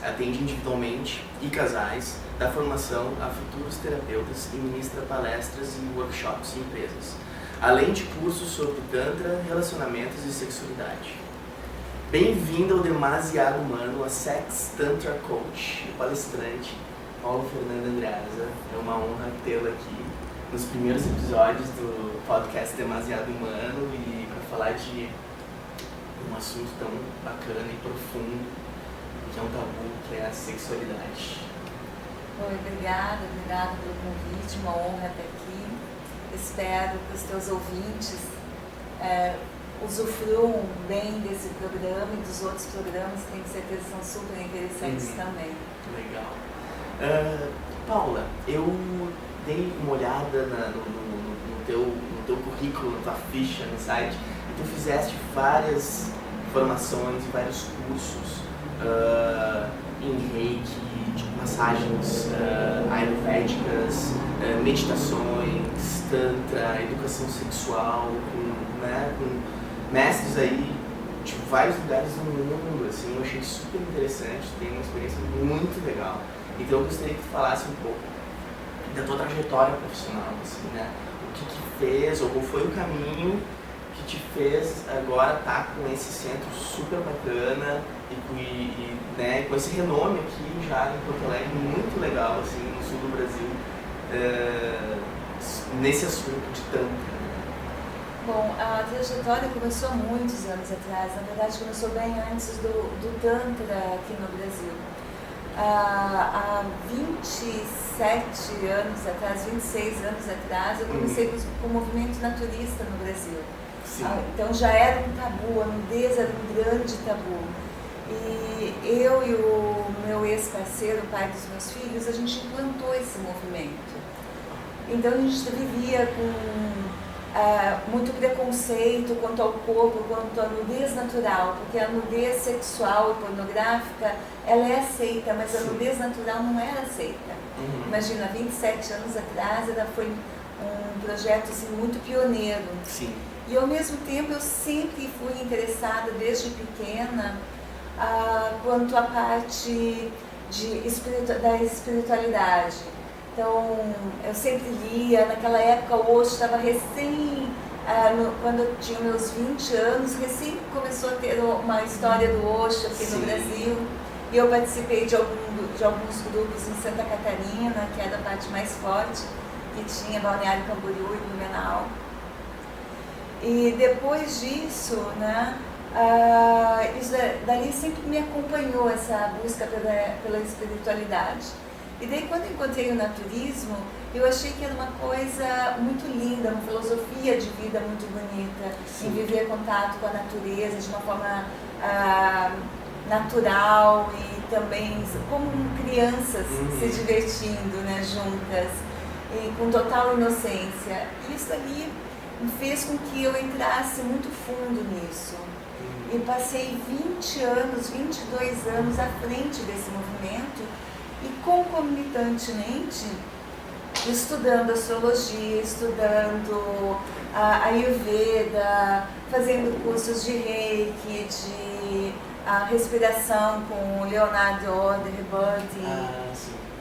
atende individualmente e casais, dá formação a futuros terapeutas e ministra palestras e workshops em empresas, além de cursos sobre Tantra, relacionamentos e sexualidade. Bem-vindo ao Demasiado Humano, a Sex Tantra Coach e palestrante Paula Fernanda Andreasa. É uma honra tê-la aqui nos primeiros episódios do podcast Demasiado Humano e para falar de um assunto tão bacana e profundo, que é um tabu, que é a sexualidade. Oi, obrigada pelo convite, uma honra estar aqui. Espero que os teus ouvintes usufruam bem desse programa e dos outros programas, que tenho certeza são super interessantes também. Legal. Paula, eu dei uma olhada no teu currículo, na tua ficha no site, e tu fizeste várias formações, vários cursos em reiki, de massagens ayurvédicas, meditações, tantra, educação sexual, com mestres aí de vários lugares do mundo, assim, eu achei super interessante, tem uma experiência muito legal. Então eu gostaria que tu falasse um pouco da tua trajetória profissional, assim, né? O que fez, ou qual foi o caminho que te fez agora estar com esse centro super bacana e né, com esse renome aqui já em Porto Alegre, muito legal, assim, no sul do Brasil, nesse assunto de tantra. Bom, a trajetória começou há muitos anos atrás, na verdade começou bem antes do Tantra aqui no Brasil. Há 27 anos atrás, 26 anos atrás, eu comecei com o movimento naturista no Brasil. Então já era um tabu, a nudez era um grande tabu. E eu e o meu ex-parceiro, o pai dos meus filhos, a gente implantou esse movimento. Então a gente vivia com muito preconceito quanto ao corpo, quanto à nudez natural, porque a nudez sexual e pornográfica, ela é aceita, mas a nudez natural não era aceita. Imagina, 27 anos atrás, ela foi um projeto assim, muito pioneiro. Sim. E ao mesmo tempo eu sempre fui interessada, desde pequena, quanto à parte da espiritualidade. Então, eu sempre lia, naquela época o Osho estava quando eu tinha meus 20 anos, recém começou a ter uma história do Osho aqui no Brasil, e eu participei de alguns grupos em Santa Catarina, que era a parte mais forte, que tinha Balneário Camboriú e Blumenau. E depois disso, né, isso dali sempre me acompanhou, essa busca pela espiritualidade. E daí, quando eu encontrei o naturismo, eu achei que era uma coisa muito linda, uma filosofia de vida muito bonita, em viver contato com a natureza de uma forma natural e também como crianças se divertindo, né, juntas, e com total inocência. E isso ali fez com que eu entrasse muito fundo nisso. E passei 20 anos, 22 anos à frente desse movimento, e concomitantemente estudando astrologia, estudando a Ayurveda, fazendo cursos de reiki, de respiração com o Leonardo Oderberg.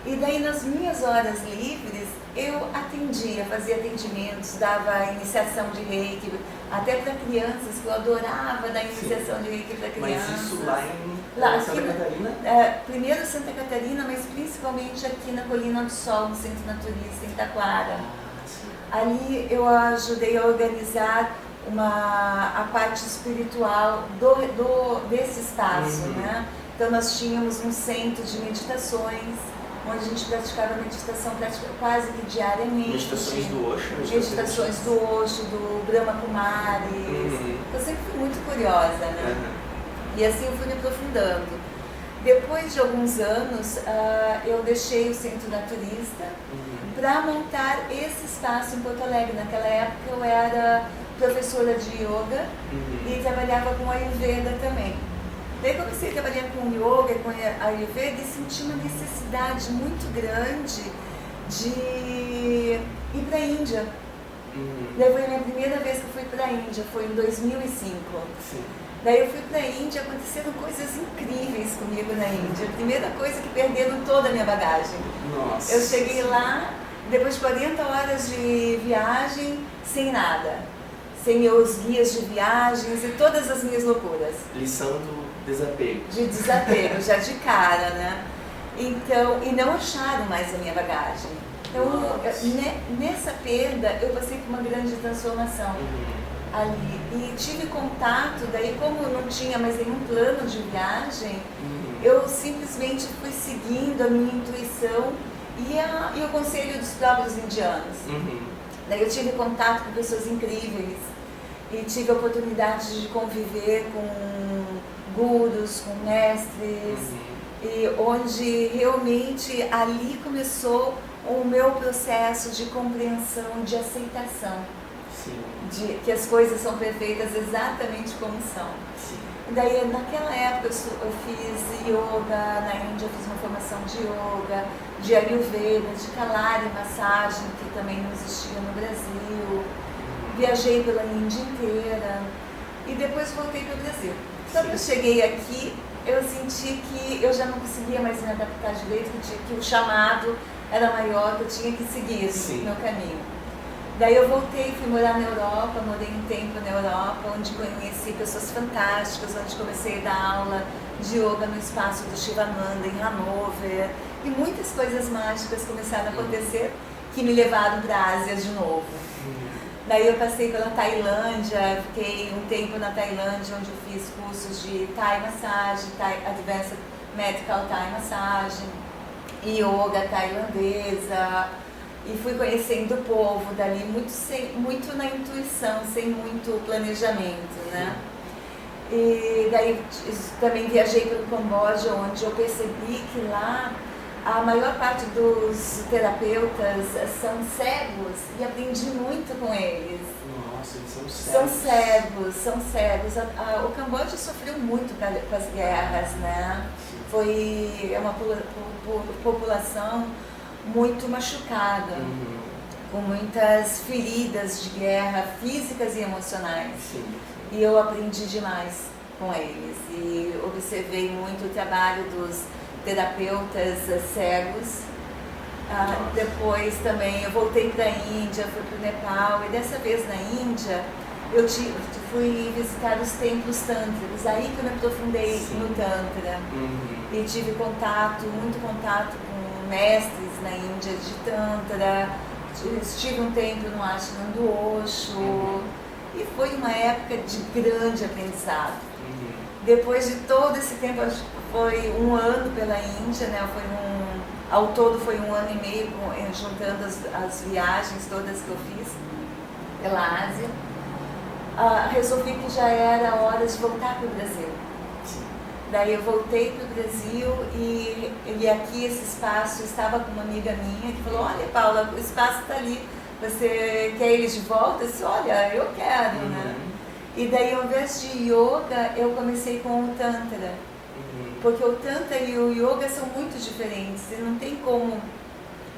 E daí nas minhas horas livres eu atendia, fazia atendimentos, dava iniciação de reiki, até para crianças, que eu adorava dar iniciação de reiki para crianças. Mas isso lá em Santa Catarina? Primeiro Santa Catarina, mas principalmente aqui na Colina do Sol, no Centro Naturista, em Taquara. Ali eu ajudei a organizar a parte espiritual desse espaço, né? Então nós tínhamos um centro de meditações, onde a gente praticava meditação quase que diariamente. Meditações do Osho? Meditações do Osho, do Brahma Kumaris. Eu sempre fui muito curiosa, né? E assim eu fui me aprofundando. Depois de alguns anos, eu deixei o Centro Naturista para montar esse espaço em Porto Alegre. Naquela época eu era professora de yoga e trabalhava com Ayurveda também. Daí comecei a trabalhar com yoga, com Ayurveda, e senti uma necessidade muito grande de ir para a Índia. Daí foi a minha primeira vez que eu fui para a Índia, foi em 2005. Sim. Daí eu fui para a Índia, aconteceram coisas incríveis comigo na Índia. A primeira coisa que perderam toda a minha bagagem. Nossa. Eu cheguei lá, depois de 40 horas de viagem, sem nada. Sem meus guias de viagens e todas as minhas loucuras. Lição do desapego. De desapego, já de cara, né? Então, e não acharam mais a minha bagagem. Então, nessa perda, eu passei por uma grande transformação. Ali, e tive contato, daí como não tinha mais nenhum plano de viagem, eu simplesmente fui seguindo a minha intuição e o conselho dos próprios indianos. Daí eu tive contato com pessoas incríveis e tive a oportunidade de conviver com gurus, com mestres, e onde realmente ali começou o meu processo de compreensão, de aceitação. De que as coisas são perfeitas exatamente como são. Sim. Daí, naquela época, eu fiz yoga, na Índia eu fiz uma formação de yoga, de Ayurveda, de Kalari, massagem, que também não existia no Brasil. Viajei pela Índia inteira e depois voltei para o Brasil. Quando eu cheguei aqui, eu senti que eu já não conseguia mais me adaptar direito, que o chamado era maior, que eu tinha que seguir o meu caminho. Daí eu voltei, fui morar na Europa, morei um tempo na Europa, onde conheci pessoas fantásticas, onde comecei a dar aula de yoga no espaço do Shivananda, em Hannover, e muitas coisas mágicas começaram a acontecer que me levaram para a Ásia de novo. Daí eu passei pela Tailândia, fiquei um tempo na Tailândia, onde eu fiz cursos de Thai Massagem, Advanced Medical Thai Massagem, yoga tailandesa. E fui conhecendo o povo dali, muito na intuição, sem muito planejamento, né? E daí também viajei para o Camboja, onde eu percebi que lá a maior parte dos terapeutas são cegos e aprendi muito com eles. Nossa, eles são cegos. São cegos. O Camboja sofreu muito com as guerras, né? Foi uma população muito machucada, com muitas feridas de guerra físicas e emocionais. E eu aprendi demais com eles e observei muito o trabalho dos terapeutas cegos. Depois também eu voltei para a Índia, fui para o Nepal, e dessa vez na Índia eu fui visitar os templos tântricos, aí que eu me aprofundei no Tantra. E tive muito contato com mestres na Índia de Tantra, estive um tempo no ashram do Osho, e foi uma época de grande aprendizado. Depois de todo esse tempo, acho que foi um ano pela Índia, né? Ao todo foi 1 ano e meio, juntando as viagens todas que eu fiz pela Ásia. Resolvi que já era hora de voltar para o Brasil. Daí eu voltei para o Brasil e aqui esse espaço, estava com uma amiga minha que falou: olha, Paula, o espaço está ali, você quer ele de volta? Eu disse: olha, eu quero, né? E daí, ao invés de yoga, eu comecei com o Tantra. Porque o Tantra e o yoga são muito diferentes e não tem como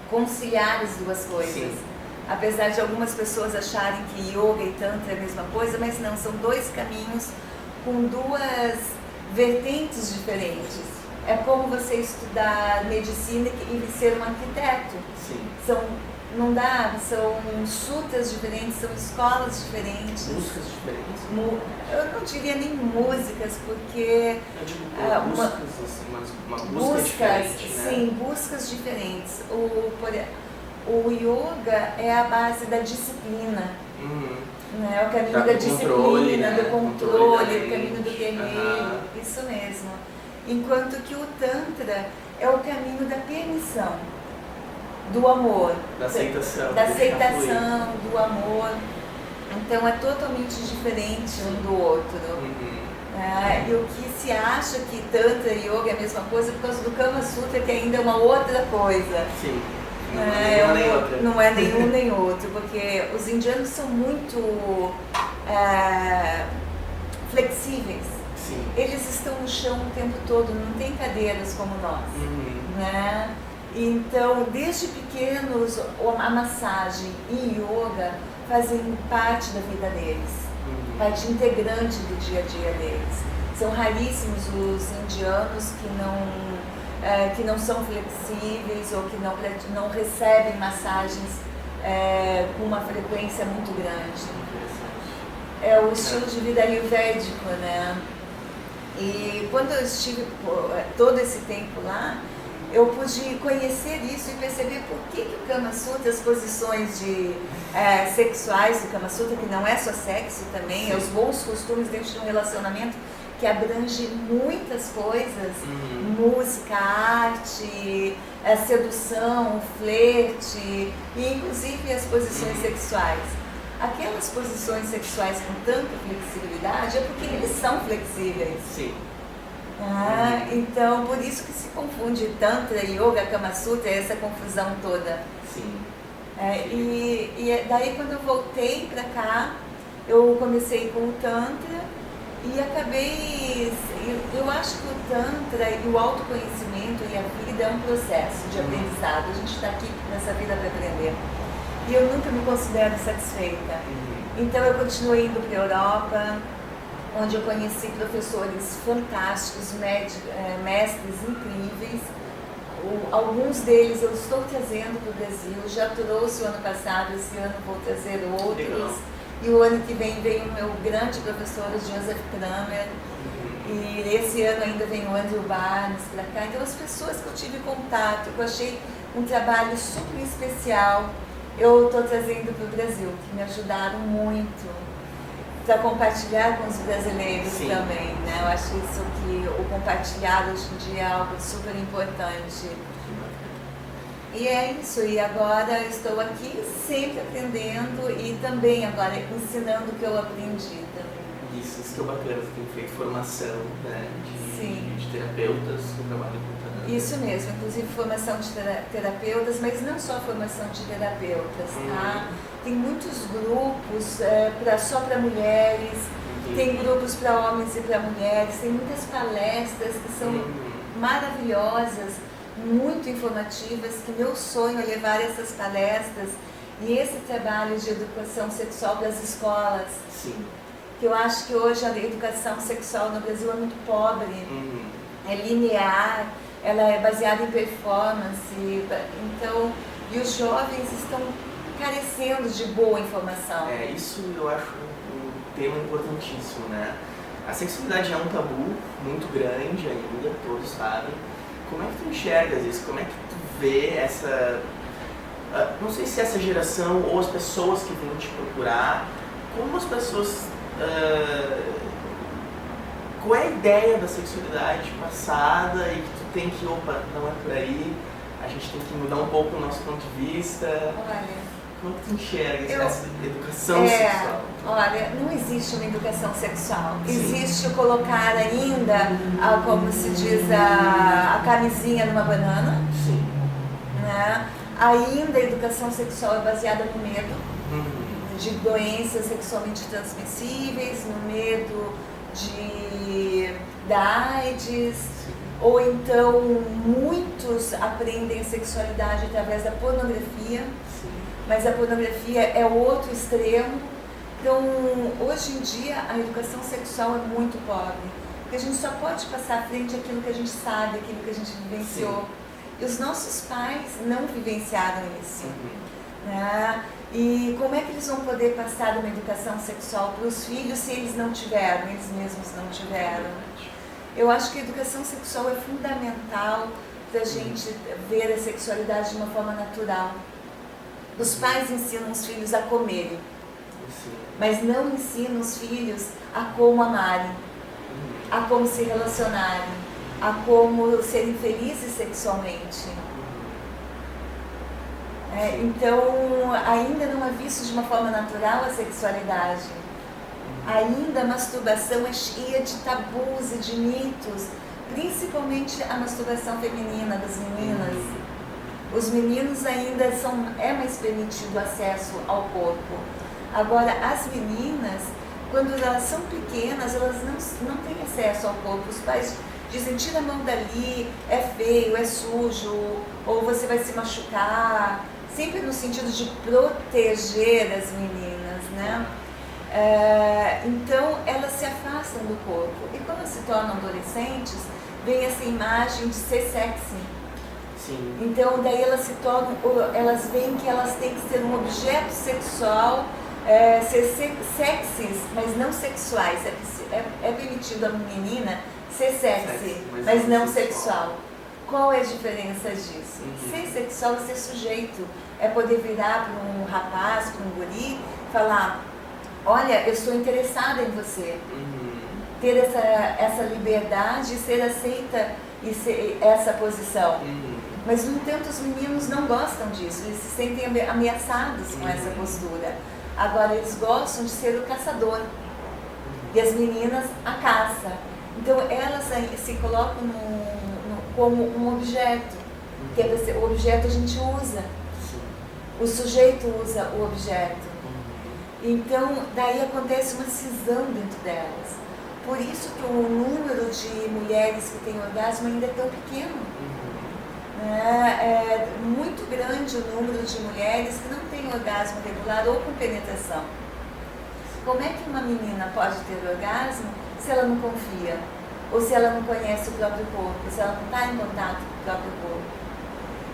conciliar as duas coisas. Apesar de algumas pessoas acharem que yoga e Tantra é a mesma coisa, mas não, são dois caminhos com duas vertentes diferentes. É como você estudar medicina e ser um arquiteto. Não dá, são sutras diferentes, são escolas diferentes. Músicas diferentes? Eu não diria nem músicas, porque... Eu digo buscas, assim, uma busca diferente, né? Sim, buscas diferentes. O yoga é a base da disciplina. Né? É o caminho da disciplina, do controle, o caminho do guerreiro, isso mesmo. Enquanto que o Tantra é o caminho da permissão, do amor, da aceitação, do amor. Então é totalmente diferente um do outro. E o que se acha que Tantra e Yoga é a mesma coisa por causa do Kama Sutra, que ainda é uma outra coisa. Não é nenhum nem outro, porque os indianos são muito flexíveis. Eles estão no chão o tempo todo, não tem cadeiras como nós. Né? Então, desde pequenos, a massagem e yoga fazem parte da vida deles. parte integrante do dia a dia deles. São raríssimos os indianos que não são flexíveis ou que não recebem massagens com uma frequência muito grande. É o estilo de vida ayurvédico, né? E quando eu estive todo esse tempo lá, eu pude conhecer isso e perceber por que o Kama Sutra, as posições sexuais do Kama Sutra, que não é só sexo também, é os bons costumes dentro de um relacionamento que abrange muitas coisas, música, arte, sedução, flerte e inclusive as posições sexuais. Aquelas posições sexuais com tanta flexibilidade é porque eles são flexíveis. Sim. Então, por isso que se confunde Tantra, Yoga, Kama Sutra, essa confusão toda. Sim. E daí, quando eu voltei para cá, eu comecei com o Tantra e acabei... Eu acho que o Tantra e o autoconhecimento e a vida é um processo de aprendizado. A gente está aqui nessa vida para aprender. E eu nunca me considero satisfeita. Então, eu continuei indo para a Europa, onde eu conheci professores fantásticos, mestres incríveis. Alguns deles eu estou trazendo para o Brasil, já trouxe o ano passado, esse ano vou trazer outros. Legal. E o ano que vem o meu grande professor, o Joseph Kramer, e esse ano ainda vem o Andrew Barnes para cá. Então as pessoas que eu tive contato, que eu achei um trabalho super especial, eu estou trazendo para o Brasil, que me ajudaram muito para compartilhar com os brasileiros. Sim. Também, né? Eu acho isso que o compartilhar hoje em dia é algo super importante. E é isso, e agora estou aqui sempre aprendendo e também agora ensinando o que eu aprendi também. Isso que é bacana, você tem feito formação, né, de terapeutas que trabalham com Tantra. Isso mesmo, inclusive formação de terapeutas, mas não só formação de terapeutas, tá? Tem muitos grupos só para mulheres, tem grupos para homens e para mulheres, tem muitas palestras que são maravilhosas, muito informativas, que meu sonho é levar essas palestras e esse trabalho de educação sexual para as escolas. Sim. Que eu acho que hoje a educação sexual no Brasil é muito pobre, é linear, ela é baseada em performance, então, e os jovens estão carecendo de boa informação. Isso eu acho um tema importantíssimo, né? A sexualidade é um tabu muito grande ainda, todos sabem. Como é que tu enxergas isso? Como é que tu vê essa... não sei se essa geração ou as pessoas que vêm te procurar, como as pessoas... qual é a ideia da sexualidade passada e que tu tem que, não é por aí, a gente tem que mudar um pouco o nosso ponto de vista. Olha, como é que tu enxerga essa educação sexual? Olha, não existe uma educação sexual. Sim. Existe colocar ainda, como se diz, a camisinha numa banana. Sim. Né? Ainda a educação sexual é baseada no medo de doenças sexualmente transmissíveis, no medo da AIDS. Sim. Ou então muitos aprendem a sexualidade através da pornografia. Sim. Mas a pornografia é o outro extremo. Então, hoje em dia, a educação sexual é muito pobre. Porque a gente só pode passar à frente aquilo que a gente sabe, aquilo que a gente vivenciou. Sim. E os nossos pais não vivenciaram isso. Né? E como é que eles vão poder passar uma educação sexual para os filhos se eles não tiveram, eles mesmos não tiveram? Eu acho que a educação sexual é fundamental para a gente ver a sexualidade de uma forma natural. Os pais ensinam os filhos a comerem, mas não ensinam os filhos a como amarem, a como se relacionarem, a como serem felizes sexualmente. Então, ainda não é visto de uma forma natural a sexualidade. Ainda a masturbação é cheia de tabus e de mitos, principalmente a masturbação feminina das meninas. Os meninos ainda é mais permitido acesso ao corpo. Agora, as meninas, quando elas são pequenas, elas não têm acesso ao corpo. Os pais dizem, tira a mão dali, é feio, é sujo, ou você vai se machucar. Sempre no sentido de proteger as meninas, né? Então elas se afastam do corpo. E quando se tornam adolescentes, vem essa imagem de ser sexy. Sim. Então daí elas veem que elas têm que ser um objeto sexual, ser sexys, mas não sexuais. É permitido a menina ser sexy, mas não sexual. Qual é a diferença disso? Ser sexual é ser sujeito, é poder virar para um rapaz, para um guri, falar: olha, eu estou interessada em você. Ter essa liberdade e ser aceita e ser essa posição. Mas, no entanto, os meninos não gostam disso, eles se sentem ameaçados com essa postura. Agora, eles gostam de ser o caçador e as meninas a caça. Então, elas se colocam como um objeto, que o objeto a gente usa, o sujeito usa o objeto. Então, daí acontece uma cisão dentro delas. Por isso que o número de mulheres que têm orgasmo ainda é tão pequeno. É muito grande o número de mulheres que não têm orgasmo regular ou com penetração. Como é que uma menina pode ter orgasmo se ela não confia? Ou se ela não conhece o próprio corpo, se ela não está em contato com o próprio corpo?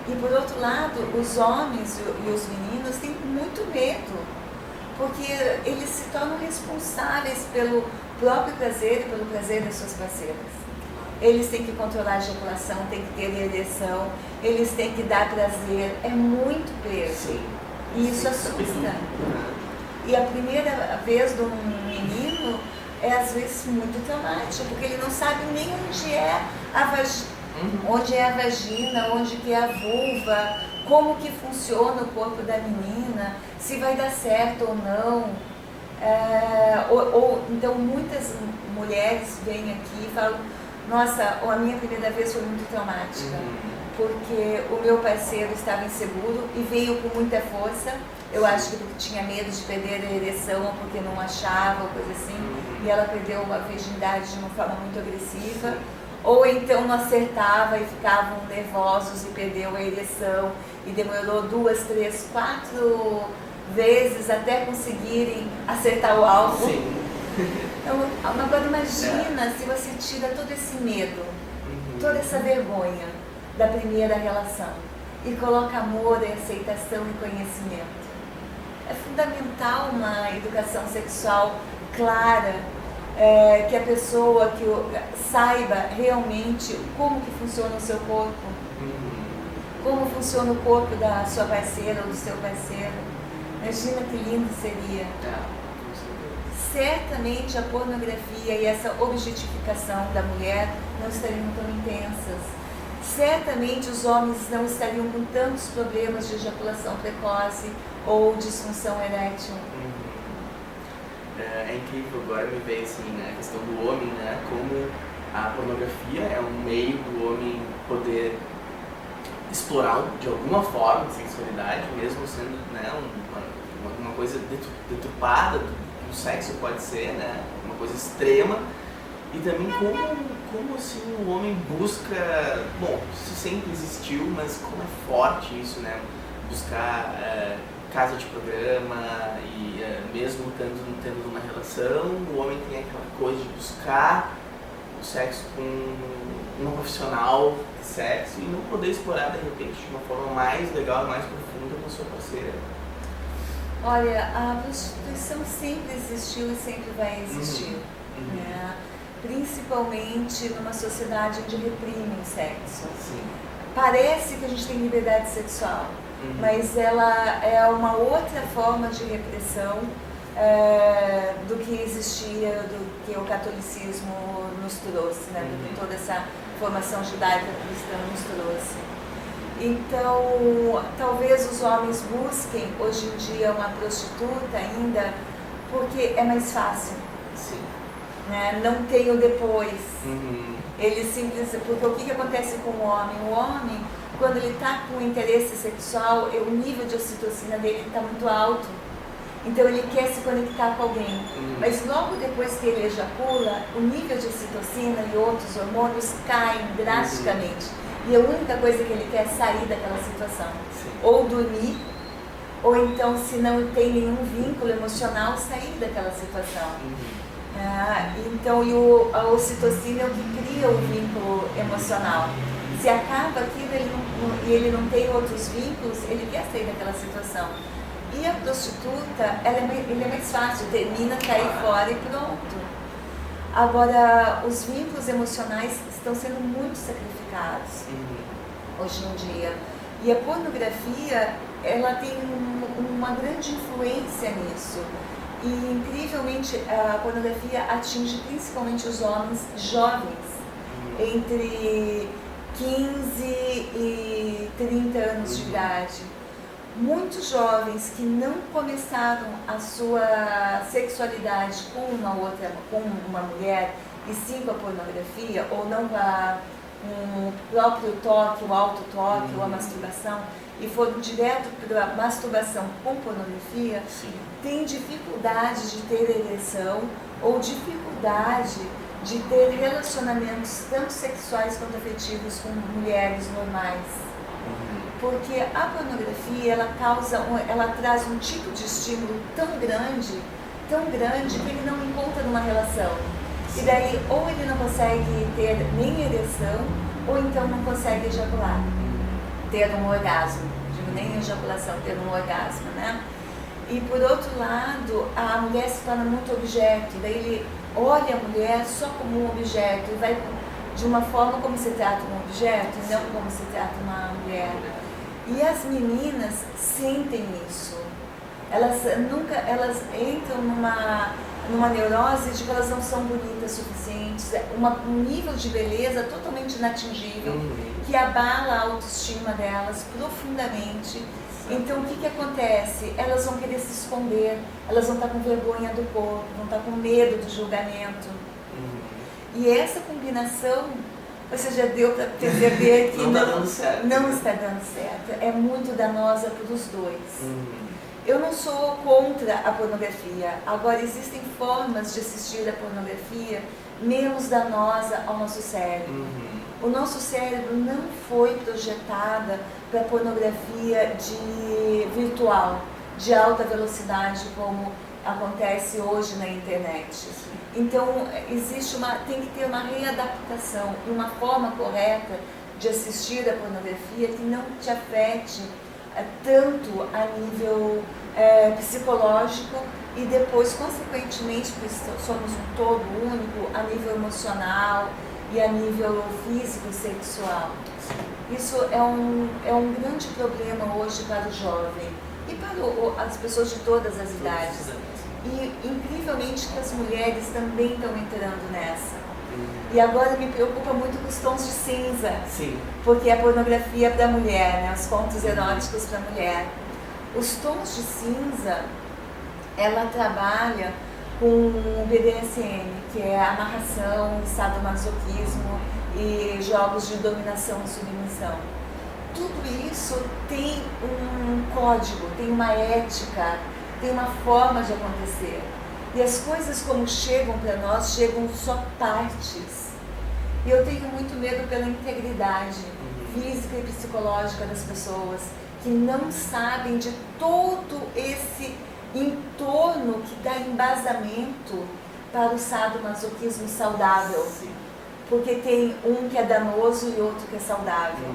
E por outro lado, os homens e os meninos têm muito medo, porque eles se tornam responsáveis pelo próprio prazer e pelo prazer das suas parceiras. Eles têm que controlar a ejaculação, têm que ter ereção, eles têm que dar prazer. É muito peso. Sim. E isso assusta. E a primeira vez de um menino é às vezes muito traumático, porque ele não sabe nem onde é a vagina, onde que é a vulva, como que funciona o corpo da menina, se vai dar certo ou não. Então muitas mulheres vêm aqui e falam: nossa, a minha primeira vez foi muito traumática, porque o meu parceiro estava inseguro e veio com muita força. Eu acho que porque tinha medo de perder a ereção, ou porque não achava, ou coisa assim, e ela perdeu a virgindade de uma forma muito agressiva. Ou então não acertava e ficavam nervosos e perdeu a ereção, e demorou 2, 3, 4 vezes até conseguirem acertar o alvo. Então, agora imagina se você tira todo esse medo, toda essa vergonha da primeira relação e coloca amor, aceitação e conhecimento. É fundamental uma educação sexual clara, que a pessoa saiba realmente como que funciona o seu corpo, como funciona o corpo da sua parceira ou do seu parceiro. Imagina que lindo seria. Certamente a pornografia e essa objetificação da mulher não estariam tão intensas. Certamente os homens não estariam com tantos problemas de ejaculação precoce ou disfunção erétil. É incrível, agora me veio assim, né, a questão do homem, né, como a pornografia é um meio do homem poder explorar de alguma forma a sexualidade, mesmo sendo, né, uma coisa deturpada. O sexo pode ser, né, uma coisa extrema, e também como assim o homem busca, bom, isso sempre existiu, mas como é forte isso, né, buscar casa de programa e mesmo tendo uma relação, o homem tem aquela coisa de buscar o sexo com uma profissional de sexo e não poder explorar de repente de uma forma mais legal, mais profunda com a sua parceira. Olha, a prostituição sempre existiu e sempre vai existir, né? Principalmente numa sociedade onde reprime o sexo. Sim. Parece que a gente tem liberdade sexual, mas ela é uma outra forma de repressão do que existia, do que o catolicismo nos trouxe, né? Do que toda essa formação judaica cristã nos trouxe. Então, talvez os homens busquem hoje em dia uma prostituta ainda porque é mais fácil. Sim. Né? Não tem o depois. Ele simplesmente, porque o que acontece com o homem? O homem, quando ele está com interesse sexual, o nível de ocitocina dele está muito alto. Então ele quer se conectar com alguém. Mas logo depois que ele ejacula, o nível de ocitocina e outros hormônios caem drasticamente. E a única coisa que ele quer é sair daquela situação. Sim. Ou dormir, ou então se não tem nenhum vínculo emocional, sair daquela situação. Então, a ocitocina é o que cria o vínculo emocional. Se acaba aquilo e ele não tem outros vínculos, ele quer sair daquela situação. E a prostituta, ele é mais fácil, termina, cai fora e pronto. Agora, os vínculos emocionais estão sendo muito sacrificados hoje em dia. E a pornografia, ela tem uma grande influência nisso. E, incrivelmente, a pornografia atinge principalmente os homens jovens, entre 15 e 30 anos de idade. Muitos jovens que não começaram a sua sexualidade com uma mulher, e sim com a pornografia, ou não com o próprio toque, o autotoque, ou a masturbação, e foram direto para a masturbação com pornografia, têm dificuldade de ter ereção ou dificuldade de ter relacionamentos tanto sexuais quanto afetivos com mulheres normais. Porque a pornografia, ela traz um tipo de estímulo tão grande que ele não encontra numa relação. E daí, ou ele não consegue ter nem ereção, ou então não consegue ejacular, ter um orgasmo. Digo, nem ejaculação, ter um orgasmo, né? E por outro lado, a mulher se torna muito objeto. Daí ele olha a mulher só como um objeto e vai de uma forma como se trata um objeto e não como se trata uma mulher. E as meninas sentem isso. Elas entram numa neurose de que elas não são bonitas o suficiente, um nível de beleza totalmente inatingível, que abala a autoestima delas profundamente. Então, o que acontece? Elas vão querer se esconder, elas vão estar com vergonha do corpo, vão estar com medo do julgamento. E essa combinação, você já deu para perceber que não está dando certo. É muito danosa para os dois. Eu não sou contra a pornografia. Agora, existem formas de assistir a pornografia menos danosa ao nosso cérebro. O nosso cérebro não foi projetada para pornografia virtual, de alta velocidade, como acontece hoje na internet. Então, tem que ter uma readaptação e uma forma correta de assistir a pornografia que não te afete tanto a nível psicológico e depois, consequentemente, porque somos um todo único, a nível emocional e a nível físico e sexual. Isso é um grande problema hoje para o jovem e para as pessoas de todas as idades. E, incrivelmente, que as mulheres também estão entrando nessa. E agora me preocupa muito com os tons de cinza. Porque a pornografia é para a mulher, né? Os contos eróticos para a mulher. Os tons de cinza, ela trabalha com o BDSM, que é a amarração, sadomasoquismo e jogos de dominação e submissão. Tudo isso tem um código, tem uma ética, tem uma forma de acontecer. E as coisas como chegam para nós, chegam só partes. E eu tenho muito medo pela integridade física e psicológica das pessoas, que não sabem de todo esse entorno que dá embasamento para o sadomasoquismo saudável. Porque tem um que é danoso e outro que é saudável.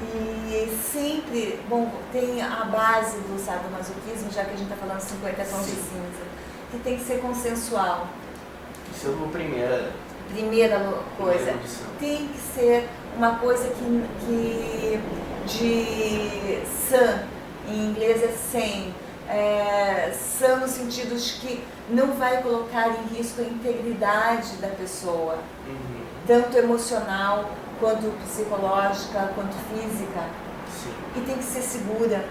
E sempre, tem a base do sadomasoquismo, já que a gente está falando 50 tons de cinza, que tem que ser consensual. Isso é uma primeira coisa. Tem que ser uma coisa que de sã, em inglês é sane, sã no sentido de que não vai colocar em risco a integridade da pessoa, tanto emocional, quanto psicológica, quanto física. E tem que ser segura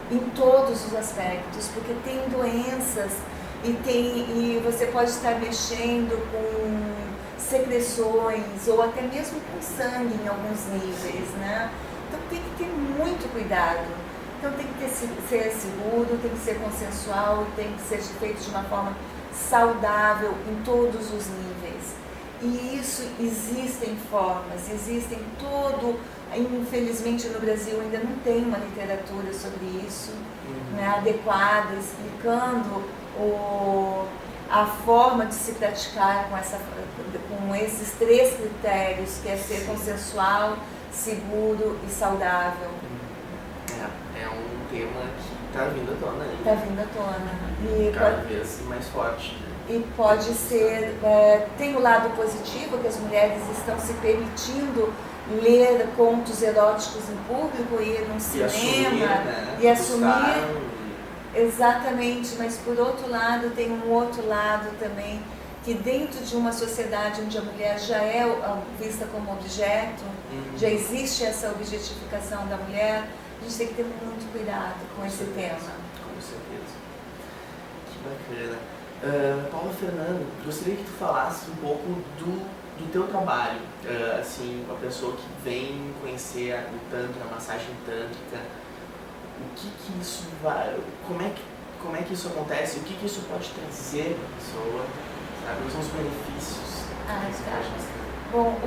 em todos os aspectos, porque tem doenças e você pode estar mexendo com secreções ou até mesmo com sangue em alguns níveis, né? Então tem que ter muito cuidado. Então tem que ser seguro, tem que ser consensual, tem que ser feito de uma forma saudável em todos os níveis. E isso existem formas, existem infelizmente no Brasil ainda não tem uma literatura sobre isso, né, adequada, explicando a forma de se praticar com esses 3 critérios, que é ser consensual, seguro e saudável. É um tema que está vindo à tona aí. Está vindo à tona. E cada vez mais forte. E pode ser, tem o lado positivo, que as mulheres estão se permitindo ler contos eróticos em público, ir num cinema e assumir. Exatamente, mas por outro lado tem um outro lado também, que dentro de uma sociedade onde a mulher já é vista como objeto, já existe essa objetificação da mulher, a gente tem que ter muito cuidado com esse tema. Com certeza. Que bacana. Paula Fernanda, gostaria que tu falasse um pouco do teu trabalho, assim, uma pessoa que vem conhecer o Tantra, a massagem tântrica, o que isso vai, como é que isso acontece, o que isso pode trazer para a pessoa, sabe, quais são os benefícios? Bom,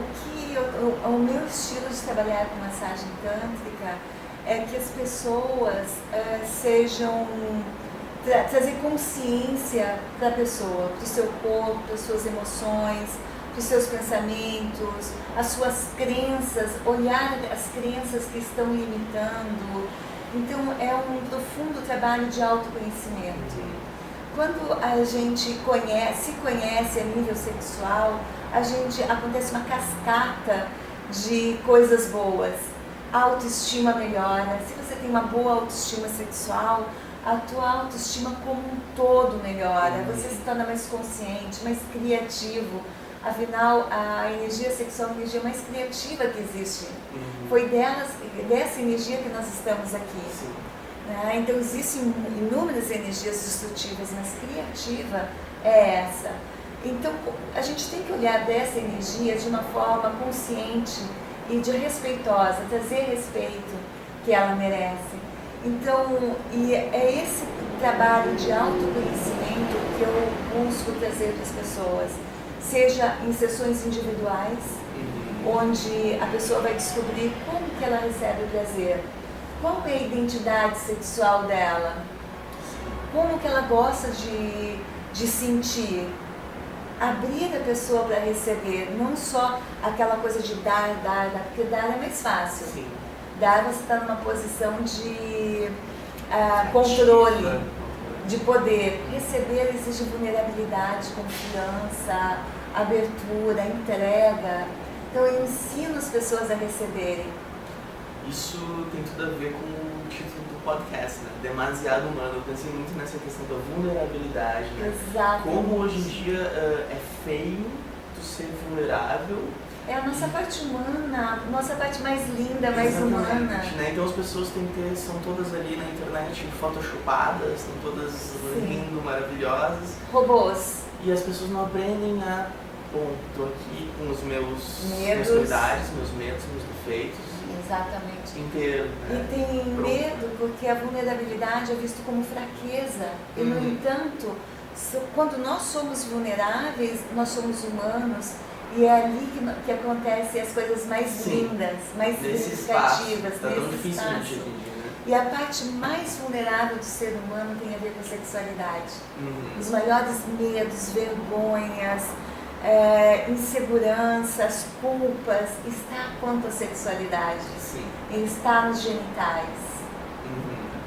o meu estilo de trabalhar com massagem tântrica é que as pessoas trazer consciência para a pessoa, para o seu corpo, para as suas emoções, para os seus pensamentos, as suas crenças, olhar as crenças que estão limitando. Então é um profundo trabalho de autoconhecimento. Quando a gente se conhece a nível sexual, acontece uma cascata de coisas boas. A autoestima melhora. Se você tem uma boa autoestima sexual, a tua autoestima como um todo melhora, você se torna mais consciente, mais criativo. Afinal, a energia sexual é a energia mais criativa que existe. Foi dessa energia que nós estamos aqui. Né? Então, existem inúmeras energias destrutivas, mas criativa é essa. Então, a gente tem que olhar dessa energia de uma forma consciente e respeitosa, trazer respeito que ela merece. Então, e é esse trabalho de autoconhecimento que eu busco trazer para as pessoas, seja em sessões individuais, onde a pessoa vai descobrir como que ela recebe o prazer, qual é a identidade sexual dela, como que ela gosta de sentir, abrir a pessoa para receber, não só aquela coisa de dar, porque dar é mais fácil. Sim. Dar, você está numa posição de controle, de poder. Receber exige vulnerabilidade, confiança, abertura, entrega. Então eu ensino as pessoas a receberem. Isso tem tudo a ver com o título do podcast, né? Demasiado humano. Eu pensei muito nessa questão da vulnerabilidade, né? Exato. Como hoje em dia é feio tu ser vulnerável. É a nossa parte humana, nossa parte mais linda, mais humana. Né? Então as pessoas são todas ali na internet photoshopadas, estão todas lindo, maravilhosas. Robôs. E as pessoas não aprendem tô aqui com os minhas qualidades, meus medos, meus defeitos. Exatamente. Inteiro. Né? E tem medo porque a vulnerabilidade é vista como fraqueza. E no entanto, quando nós somos vulneráveis, nós somos humanos. E é ali que acontecem as coisas mais lindas, mais significativas. Tá tão difícil de entender, né? E a parte mais vulnerável do ser humano tem a ver com a sexualidade. Os maiores medos, vergonhas, inseguranças, culpas, está quanto à sexualidade. Sim. Ele está nos genitais.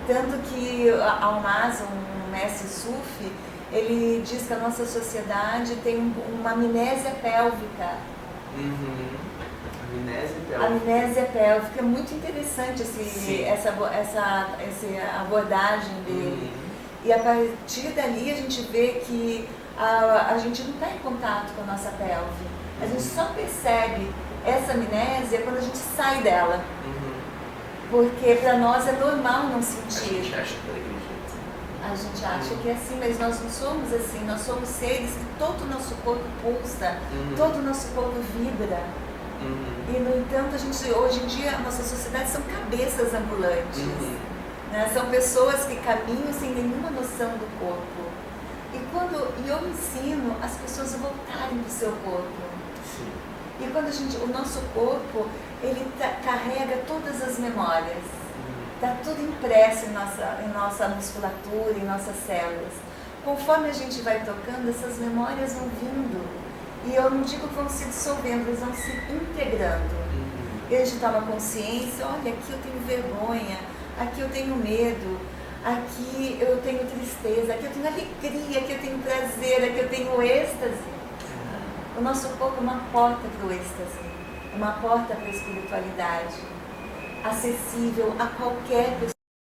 Tanto que Almaz, um mestre sufi, ele diz que a nossa sociedade tem uma amnésia pélvica. Amnésia pélvica. É muito interessante essa abordagem dele. E a partir dali a gente vê que a gente não está em contato com a nossa pelve. A gente só percebe essa amnésia quando a gente sai dela. Porque para nós é normal não sentir. A gente acha que é assim, mas nós não somos assim. Nós somos seres que todo o nosso corpo pulsa, todo o nosso corpo vibra. E, no entanto, hoje em dia, a nossa sociedade são cabeças ambulantes. Né? São pessoas que caminham sem nenhuma noção do corpo. E eu ensino as pessoas a voltarem para o seu corpo. E quando o nosso corpo, ele carrega todas as memórias. Está tudo impresso em nossa musculatura, em nossas células. Conforme a gente vai tocando, essas memórias vão vindo. E eu não digo que vão se dissolvendo, elas vão se integrando. E a gente toma consciência, olha, aqui eu tenho vergonha, aqui eu tenho medo, aqui eu tenho tristeza, aqui eu tenho alegria, aqui eu tenho prazer, aqui eu tenho êxtase. O nosso corpo é uma porta para o êxtase, uma porta para a espiritualidade, acessível a qualquer pessoa.